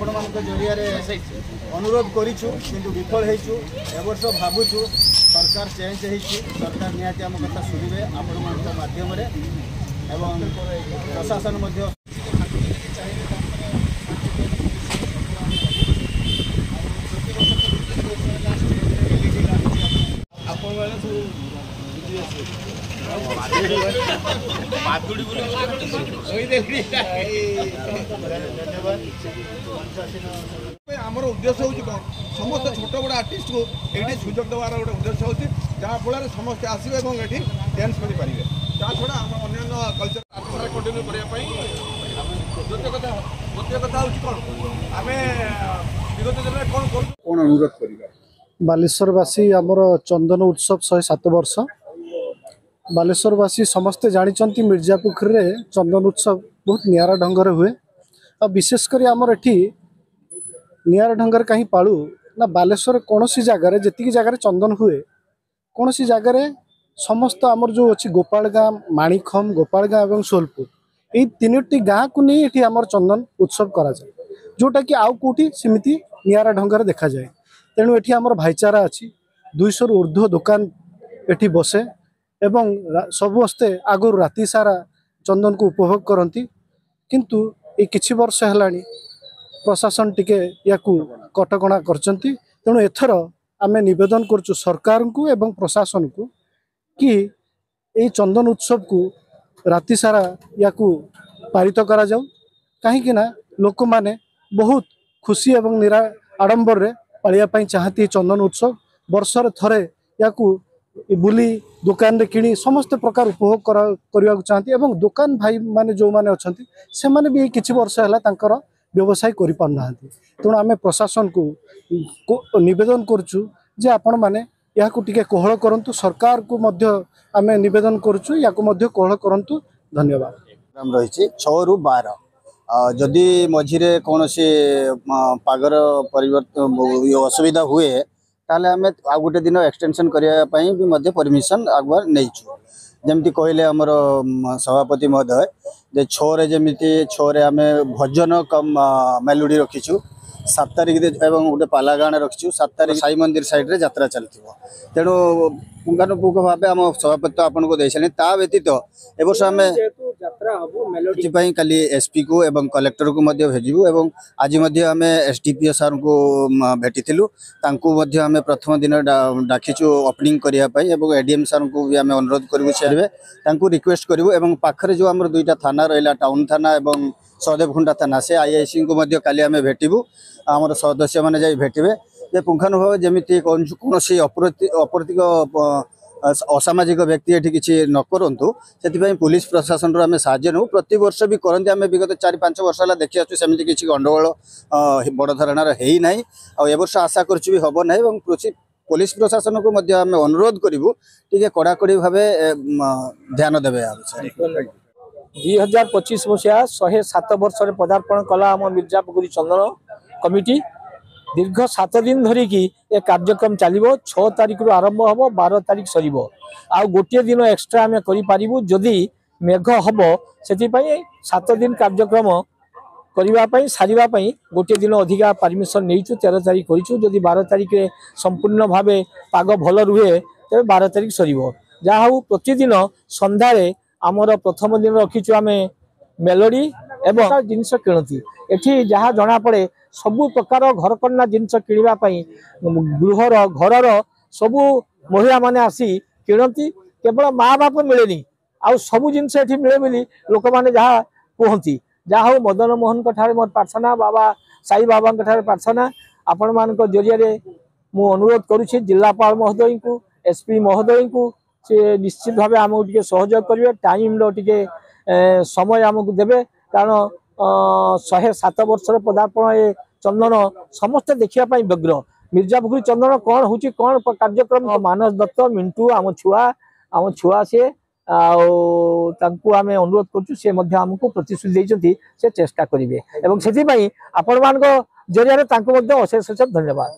आपण मान जरिया अनुरोध करूँ किंतु विफल होइछु। ए वर्ष भावुछु सरकार चेंज होइछि, सरकार निहाती आम कथा शुणवे आपण मान माध्यम एवं प्रशासन मध्य आमर उद्देश्य हूँ कौन समस्त छोट बड़ आर्टिस्ट को ये सुजोग देवार गोटे उद्देश्य हूँ जहाँफल समस्ते आसवे और ये डांस करेंगे। ता छड़ा आम अन्य कल्चर आर्ट कंटिन्यू करने गोटे कथा हूँ कौन आम विगत दिन कौन कौन अनुरोध कर बालेश्वरवासी आमर चंदन उत्सव 107 वर्ष बालेश्वरवासी समस्ते जानते मिर्जापुखुरी रे चंदन उत्सव बहुत नियारा ढंग हुए आ विशेषकर आमर एठी नियारा ढंग कहीं पालू ना बालेश्वर कौन सी जगार जी जगार चंदन हुए कौन सी जगार समस्त आमर जो अच्छी गोपालगाँ माणिखम गोपालगाँ और सोलपुर ये तीनोटी गाँ को नहीं ये आमर चंदन उत्सव करा जाए जोटा कि आउ कौटी सेमती नियारा ढंग देखा जाए। तेणु एठी आमर भाईचारा अच्छी 200 रु ऊर्ध्व दुकान एठी बसे एवं समस्ते आगु राति सारा चंदन को उपभोग करती किंतु ये किछि वर्ष हेलानी प्रशासन टिके याकू कटकणा करचंती। तेणु एथर आमे निवेदन करचु सरकार को एवं प्रशासन को कि ये चंदन उत्सव को राति सारा याकू पारित करा जाऊ कहीं ना लोक माने बहुत खुशी एवं निरा आडंबर रे पालिया पई चाहती चंदन उत्सव वर्षर थरे याकू बुली दुकान रे किणी समस्त प्रकार उपभोग करने चाहती एवं दुकान भाई माने जो माने अछंती से माने भी किछि वर्ष हैला तांकर व्यवसाय करि पारनाहांती। तेणु आमे प्रशासन को निवेदन करचु जे आपण माने याकू टिके कोहळ करंतु सरकार को मध्य आमे निवेदन करचु याकू मध्य कोहळ करंतु। धन्यवाद। प्रोग्राम रही 6 रु 12 जदि मझिरे कौन से पागर परिवर्तन असुविधा हुए ताले आम आ गोटे दिन एक्सटेंशन करने भी मध्य परमिशन आगुआ नहीं जमती कहले आमर सभापति महोदय जे 6 जमी 6 आम भजन कम मेलोडी रखीचु 7 तारिख एवं गोटे पालागाण रखीचु 7 तारिख साई मंदिर साइड रे यात्रा चलती तेणु पुंखानुपुंख भाव आम सभापति आपन को दे सारे ता व्यतीत ए वर्ष आम काली एसपी को एवं कलेक्टर को भेजू एवं आज आम एसडीपीओ सार को भेटी आम प्रथम दिन डाकीचु ओपनिंग करने एवं एडीएम सार को भी आम अनुरोध करूँ छेड़े रिक्वेस्ट करूँ एवं पाखरे जो आम 2टा थाना रहा टाउन थाना एवं सहदेवखुंडा थाना से आईआईसी को काली आम भेटू आमर सदस्य मैंने जाई भेटे जे पुंखानुभाव जमी कौन सी अपराधिक असामाजिक व्यक्ति ये किसी न करूँ से पुलिस प्रशासन आम साज्य नौ प्रति वर्ष भी करते आम विगत 4-5 वर्ष है देखी आसु सेमती किसी गंडगोल बड़ धरणार है ना ए वर्ष आशा करूँ भी हम ना पुलिस प्रशासन को आम अनुरोध करूँ टे कड़ाकड़ी भाव ध्यान देवे 2025 मसीहा 107 वर्ष पदार्पण कला आम मिर्जापुखुरी चंदन कमिटी दीर्घ 7 दिन धरिकी ए कार्यक्रम चलो 6 तारिख रु आरंभ हम 12 तारिख सर आ गोटे दिन एक्सट्रा आम करूँ जदि मेघ हम से 7 दिन कार्यक्रम करने सारे गोटे दिन अधिका परमिशन नहीं 13 तारिख करी 12 तारिख संपूर्ण भाव पाग भल रुहे तेज 12 तारिख सर जहा हूँ प्रतिदिन सन्धारे आमर प्रथम दिन रखीचु आम मेलोडी एवं जिनस किणती एठी जहाँ जना पड़े सबु प्रकार घरकन्ना जिनस किणापी गृहर घरर सबु महिला माने आसी किणती केवल माँ बाप मिलेनी आउ सबु जिनस एठी मिले बोली लोक मैंने जहाँ कहती जहाँ हूँ मदन मोहन ठारे मोर प्रार्थना बाबा साई बाबा ठारे प्रार्थना आपण मान जरिया मु अनुरोध करुछि जिलापाल महोदय को एसपी महोदय को से निश्चित भाव आमको टे सहयोग करेंगे टाइम टे समय आमको देवे कारण 107 वर्ष पदार्पण ए चंदन समस्त देखापी व्यग्र मिर्जापुखुरी चंदन कौन हूँ कौन कार्यक्रम मानस दत्त मिंटू आम छुआ से आम अनुरोध करमको प्रतिश्रुति देते से चेष्टा करेंगे और से आपण मान जरिया अशेष धन्यवाद।